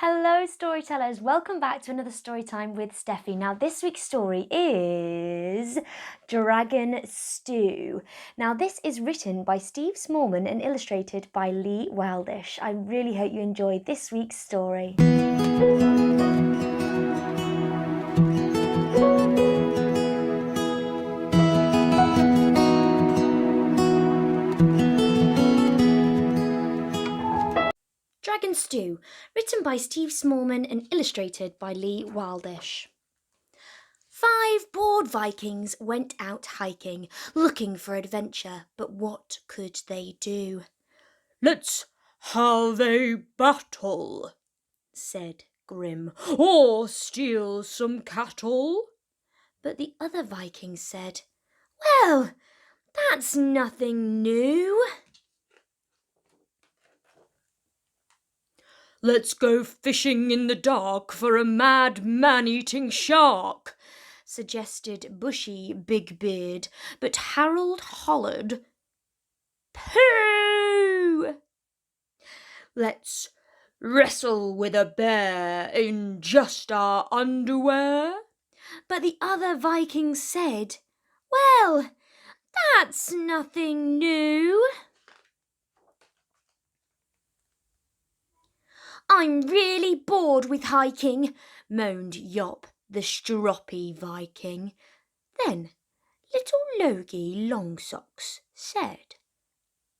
Hello, storytellers. Welcome back to another story time with Stephie. Now, this week's story is Dragon Stew. Now, this is written by Steve Smallman and illustrated by Lee Wildish. I really hope you enjoyed this week's story. Dragon Stew, written by Steve Smallman and illustrated by Lee Wildish. 5 bored Vikings went out hiking, looking for adventure, but what could they do? "Let's have a battle," said Grim, "or steal some cattle." But the other Vikings said, "Well, that's nothing new." "Let's go fishing in the dark for a mad man-eating shark," suggested Bushy Big Beard, but Harold hollered, "Pooh!" "Let's wrestle with a bear in just our underwear." But the other Vikings said, "Well, that's nothing new." "I'm really bored with hiking," moaned Yop, the stroppy Viking. Then little Logie Longsocks said,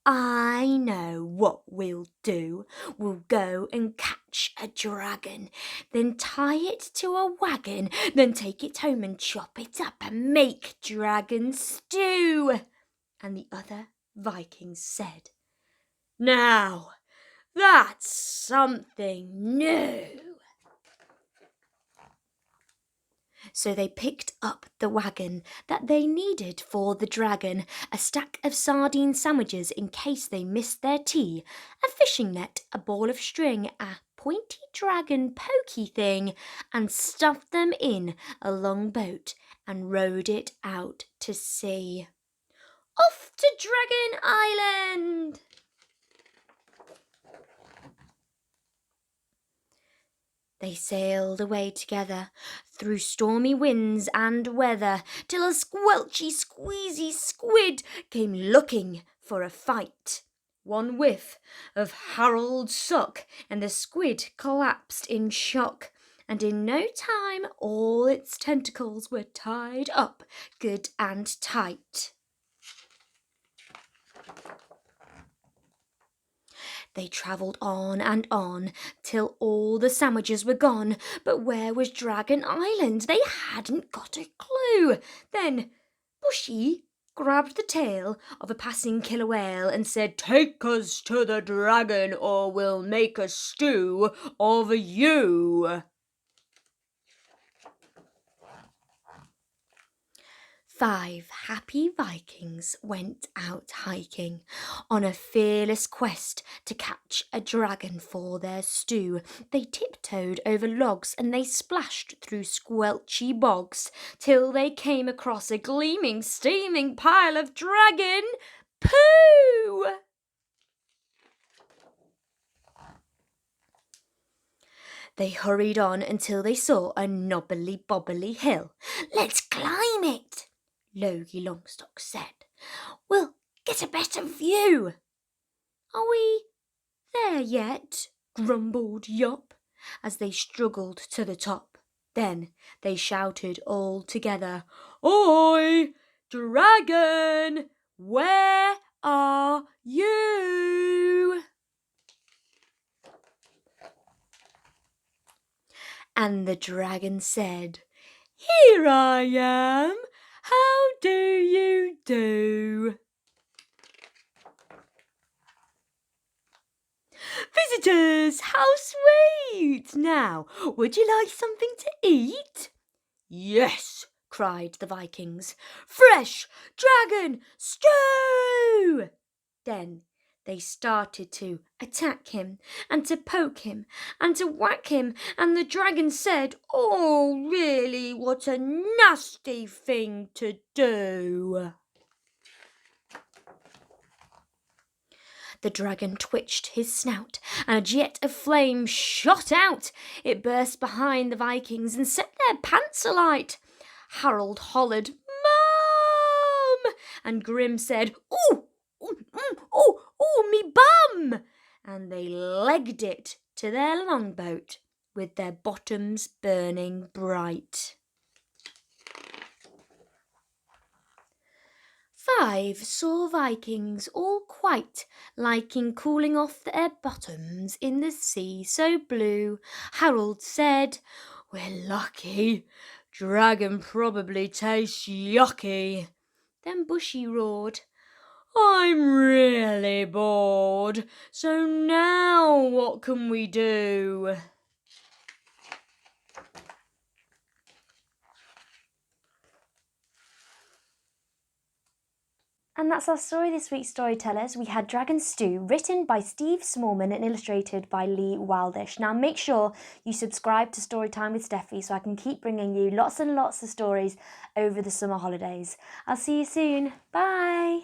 "I know what we'll do. We'll go and catch a dragon, then tie it to a wagon, then take it home and chop it up and make dragon stew." And the other Vikings said, "Now, that's something new." So they picked up the wagon that they needed for the dragon, a stack of sardine sandwiches in case they missed their tea, a fishing net, a ball of string, a pointy dragon pokey thing, and stuffed them in a long boat and rowed it out to sea. Off to Dragon Island! They sailed away together through stormy winds and weather till a squelchy squeezy squid came looking for a fight. One whiff of Harold's suck and the squid collapsed in shock, and in no time all its tentacles were tied up good and tight. They travelled on till all the sandwiches were gone. But where was Dragon Island? They hadn't got a clue. Then Bushy grabbed the tail of a passing killer whale and said, "Take us to the dragon or we'll make a stew of you." 5 happy Vikings went out hiking on a fearless quest to catch a dragon for their stew. They tiptoed over logs and they splashed through squelchy bogs till they came across a gleaming, steaming pile of dragon poo. They hurried on until they saw a knobbly-bobbly hill. "Let's climb it," Logie Longstock said. "We'll get a better view." "Are we there yet?" grumbled Yop as they struggled to the top. Then they shouted all together, "Oi, dragon, where are you?" And the dragon said, "Here I am. How do you do?" "Visitors, how sweet! Now, would you like something to eat?" "Yes," cried the Vikings. "Fresh dragon stew!" Then they started to attack him and to poke him and to whack him, and the dragon said, "Oh, really, what a nasty thing to do." The dragon twitched his snout, and a jet of flame shot out. It burst behind the Vikings and set their pants alight. Harold hollered, "Mum!" and Grim said, "Ooh, ooh, ooh, ooh, me bum!" And they legged it to their longboat with their bottoms burning bright. 5 saw Vikings all quite liking cooling off their bottoms in the sea so blue. Harold said, "We're lucky. Dragon probably tastes yucky." Then Bushy roared, "I'm really bored, so now what can we do?" And that's our story this week, Storytellers. We had Dragon Stew, written by Steve Smallman and illustrated by Lee Wildish. Now make sure you subscribe to Storytime with Stephie so I can keep bringing you lots and lots of stories over the summer holidays. I'll see you soon. Bye!